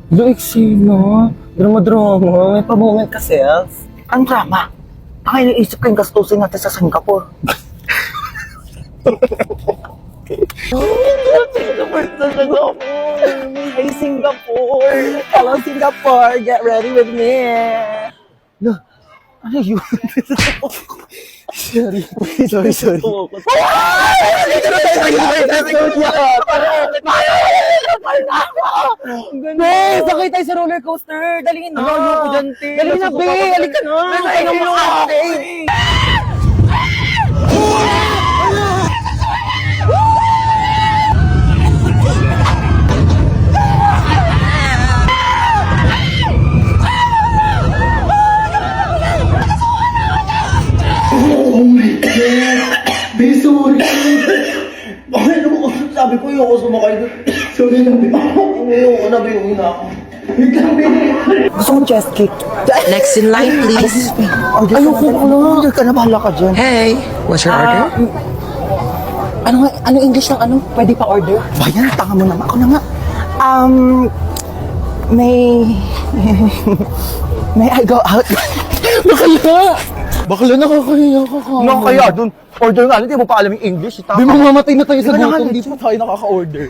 Eksena. Drama-drama. May pa-moment ka, self. Ang drama. Ang iniisip ko yung gastusin natin sa Singapore. Hey, Singapore! Hello, Singapore! Get ready with me! No, ano yun? Sorry. Sorry. Be, sakay tayo sa roller coaster! Dali na! Ayoko dyan, te. Dali na, be! Halika na! Ay, Ano mo ate? Oh my God! Be, sorry! Bakit naman ko? Sabi ko yung ako sumakay doon. Sorry na, Be. Ayoko na, Be. Uwi na ako. Wait lang, Be. Gusto kong chest kick. Next in line, please. Ayoko na. Order ka na, bahala ka dyan. Hey, what's your order? Ano English ng ano? Pwede pa order? Bayan, tanga mo naman. Ako na nga. May I go out? Bakla nakakahiya ka ka. Nakakaya dun. Order nga, hindi mo pa alam yung English. Di mamamatay na tayo sa Di ba gutom nga, dito tayo nakaka-order.